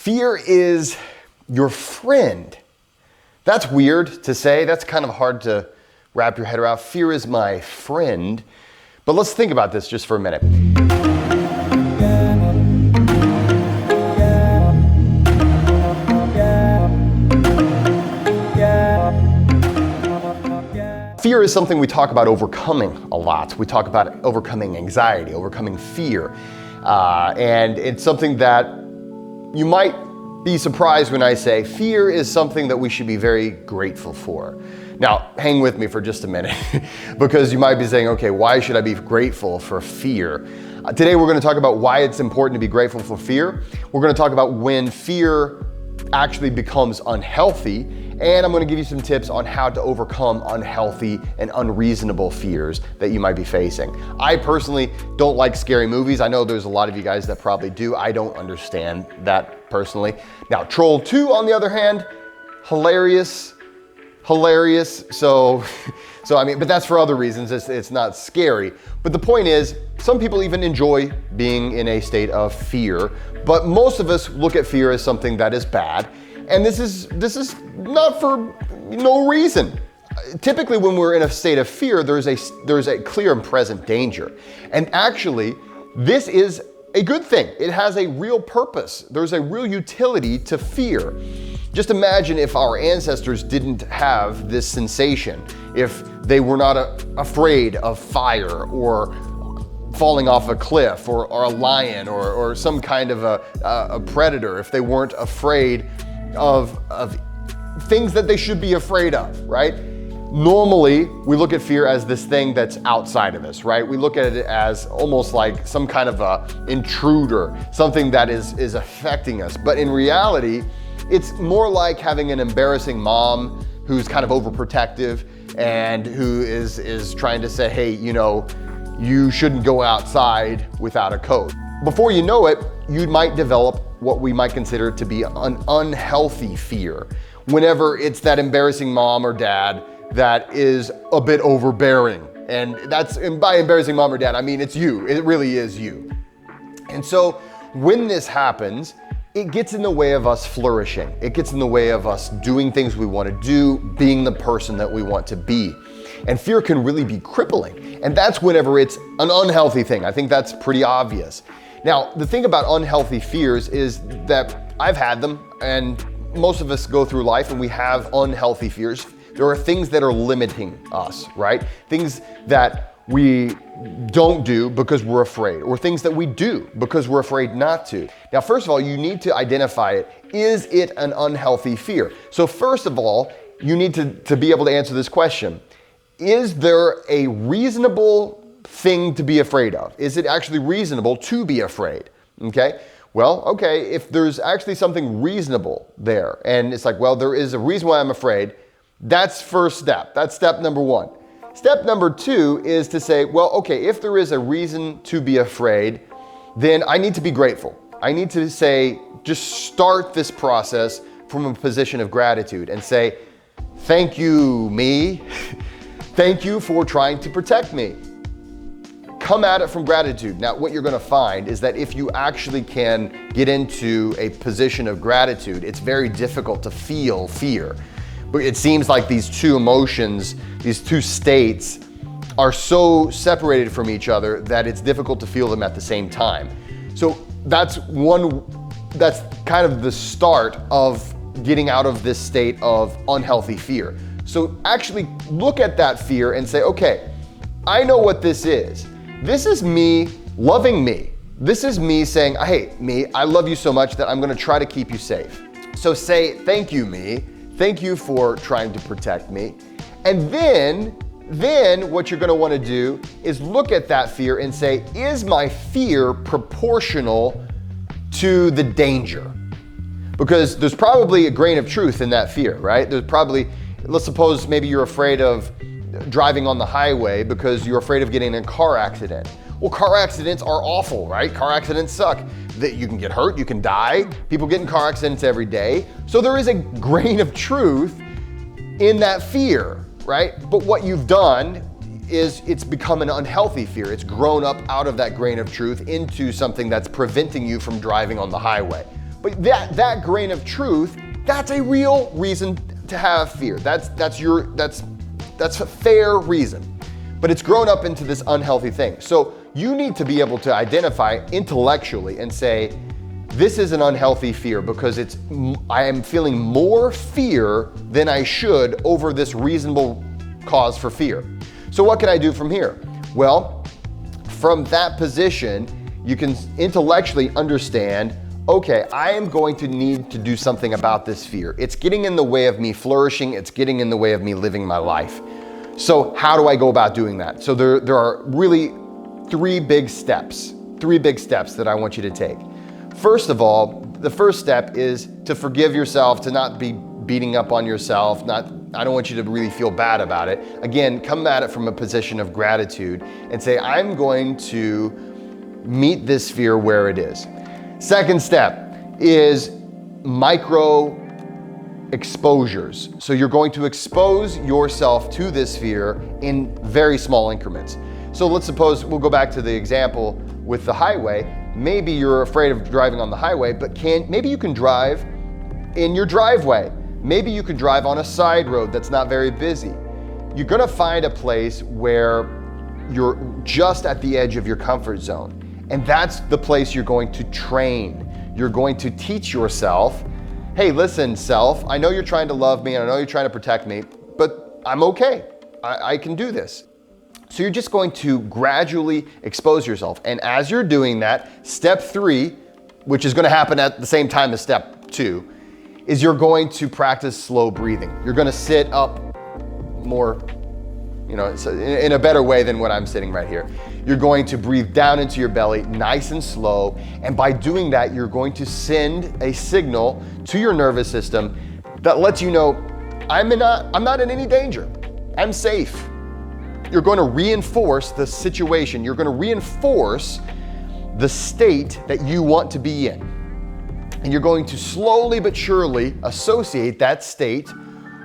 Fear is your friend. That's weird to say. That's kind of hard to wrap your head around. Fear is my friend. But let's think about this just for a minute. Fear is something we talk about overcoming a lot. We talk about overcoming anxiety, overcoming fear. And it's something that you might be surprised when I say fear is something that we should be very grateful for. Now, hang with me for just a minute because you might be saying, okay, why should I be grateful for fear? Today, we're going to talk about why it's important to be grateful for fear. We're going to talk about when fear actually becomes unhealthy, and I'm going to give you some tips on how to overcome unhealthy and unreasonable fears that you might be facing. I personally don't like scary movies. I know there's a lot of you guys that probably do. I don't understand that personally. Now, Troll 2, on the other hand, hilarious. So I mean, but that's for other reasons. It's not scary. But the point is, some people even enjoy being in a state of fear, but most of us look at fear as something that is bad. And this is not for no reason. Typically, when we're in a state of fear, there's a clear and present danger. And actually, this is a good thing. It has a real purpose. There's a real utility to fear. Just imagine if our ancestors didn't have this sensation, if they were not afraid of fire or falling off a cliff or a lion or some kind of a predator, if they weren't afraid of things that they should be afraid of, right? Normally, we look at fear as this thing that's outside of us, right? We look at it as almost like some kind of a intruder, something that is affecting us. But in reality, it's more like having an embarrassing mom who's kind of overprotective and who is trying to say, hey, you shouldn't go outside without a coat. Before you know it, you might develop what we might consider to be an unhealthy fear. Whenever it's that embarrassing mom or dad that is a bit overbearing. And by embarrassing mom or dad, I mean, it's you. It really is you. And so when this happens, it gets in the way of us flourishing. It gets in the way of us doing things we want to do, being the person that we want to be. And fear can really be crippling. And that's whenever it's an unhealthy thing. I think that's pretty obvious. Now, the thing about unhealthy fears is that I've had them, and most of us go through life and we have unhealthy fears. There are things that are limiting us, right? Things that we don't do because we're afraid, or things that we do because we're afraid not to. Now, first of all, you need to identify it. Is it an unhealthy fear? So first of all, you need to be able to answer this question. Is there a reasonable thing to be afraid of? Is it actually reasonable to be afraid? Okay. Well, okay, if there's actually something reasonable there, and it's like, well, there is a reason why I'm afraid, that's first step. That's step number one. Step number two is to say, well, okay, if there is a reason to be afraid, then I need to be grateful. I need to say, just start this process from a position of gratitude and say, thank you, me. Thank you for trying to protect me. Come at it from gratitude. Now, what you're going to find is that if you actually can get into a position of gratitude, it's very difficult to feel fear. But it seems like these two emotions, these two states, are so separated from each other that it's difficult to feel them at the same time. So that's kind of the start of getting out of this state of unhealthy fear. So actually look at that fear and say, okay, I know what this is. This is me loving me. This is me saying, hey, me, I love you so much that I'm going to try to keep you safe. So say, thank you, me. Thank you for trying to protect me. And then what you're going to want to do is look at that fear and say, is my fear proportional to the danger? Because there's probably a grain of truth in that fear, right? There's probably, let's suppose maybe you're afraid of driving on the highway because you're afraid of getting in a car accident. Well, car accidents are awful, right? Car accidents suck. That you can get hurt, you can die. People get in car accidents every day. So there is a grain of truth in that fear, right? But what you've done is it's become an unhealthy fear. It's grown up out of that grain of truth into something that's preventing you from driving on the highway. But that grain of truth, that's a real reason to have fear. That's a fair reason. But it's grown up into this unhealthy thing. So you need to be able to identify intellectually and say, this is an unhealthy fear because I am feeling more fear than I should over this reasonable cause for fear. So what can I do from here? Well, from that position, you can intellectually understand, okay, I am going to need to do something about this fear. It's getting in the way of me flourishing. It's getting in the way of me living my life. So how do I go about doing that? So there are really three big steps that I want you to take. First of all, the first step is to forgive yourself, to not be beating up on yourself. I don't want you to really feel bad about it. Again, come at it from a position of gratitude and say, I'm going to meet this fear where it is. Second step is micro exposures. So you're going to expose yourself to this fear in very small increments. So let's suppose, we'll go back to the example with the highway. Maybe you're afraid of driving on the highway, but maybe you can drive in your driveway. Maybe you can drive on a side road that's not very busy. You're gonna find a place where you're just at the edge of your comfort zone. And that's the place you're going to train. You're going to teach yourself, hey, listen, self, I know you're trying to love me and I know you're trying to protect me, but I'm okay. I can do this. So you're just going to gradually expose yourself. And as you're doing that, step 3, which is going to happen at the same time as step 2, is you're going to practice slow breathing. You're going to sit up more, in a better way than what I'm sitting right here. You're going to breathe down into your belly, nice and slow. And by doing that, you're going to send a signal to your nervous system that lets you know, I'm not in any danger. I'm safe. You're going to reinforce the situation. You're going to reinforce the state that you want to be in. And you're going to slowly but surely associate that state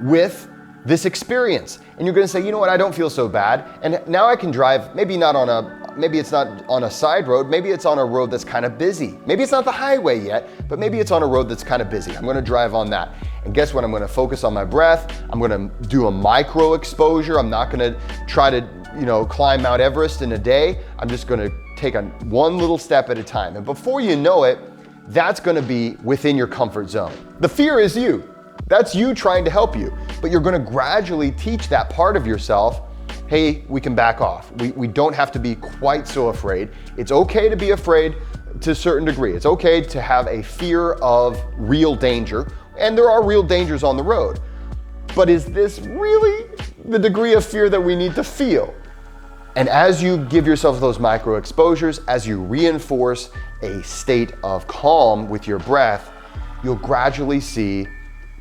with this experience. And you're going to say, you know what, I don't feel so bad. And now I can drive, maybe it's not on a side road, maybe it's on a road that's kind of busy. Maybe it's not the highway yet, but maybe it's on a road that's kind of busy. I'm going to drive on that. And guess what? I'm going to focus on my breath. I'm going to do a micro exposure. I'm not going to try to, climb Mount Everest in a day. I'm just going to take one little step at a time. And before you know it, that's going to be within your comfort zone. The fear is you. That's you trying to help you. But you're going to gradually teach that part of yourself, hey, we can back off. We don't have to be quite so afraid. It's okay to be afraid to a certain degree. It's okay to have a fear of real danger. And there are real dangers on the road. But is this really the degree of fear that we need to feel? And as you give yourself those micro exposures, as you reinforce a state of calm with your breath, you'll gradually see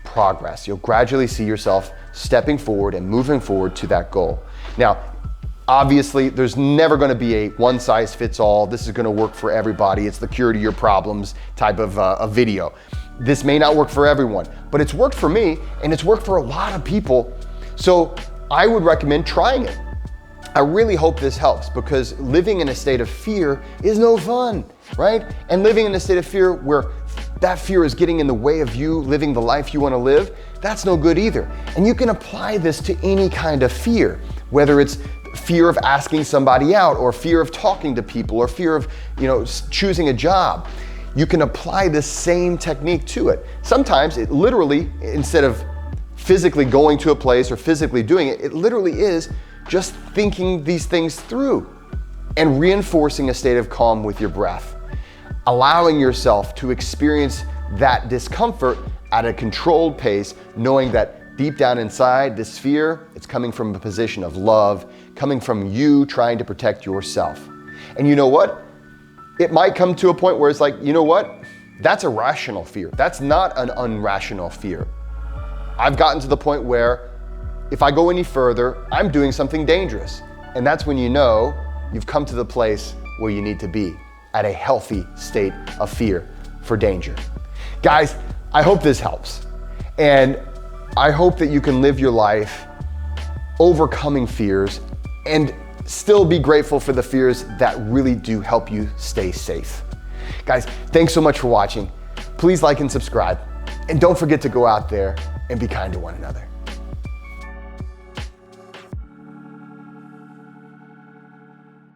progress. You'll gradually see yourself stepping forward and moving forward to that goal. Now, obviously, there's never going to be a one size fits all. This is going to work for everybody. It's the cure to your problems type of a video. This may not work for everyone, but it's worked for me and it's worked for a lot of people. So I would recommend trying it. I really hope this helps, because living in a state of fear is no fun, right? And living in a state of fear where that fear is getting in the way of you living the life you want to live, that's no good either. And you can apply this to any kind of fear, whether it's fear of asking somebody out, or fear of talking to people, or fear of, choosing a job. You can apply this same technique to it. Sometimes it literally, instead of physically going to a place or physically doing it, it literally is just thinking these things through and reinforcing a state of calm with your breath, allowing yourself to experience that discomfort at a controlled pace, knowing that deep down inside, this fear, it's coming from a position of love, coming from you trying to protect yourself. And you know what? It might come to a point where it's like, you know what? That's a rational fear. That's not an irrational fear. I've gotten to the point where if I go any further, I'm doing something dangerous. And that's when you know you've come to the place where you need to be, at a healthy state of fear for danger. Guys, I hope this helps. And I hope that you can live your life overcoming fears and still be grateful for the fears that really do help you stay safe. Guys, thanks so much for watching. please like and subscribe. And don't forget to go out there and be kind to one another.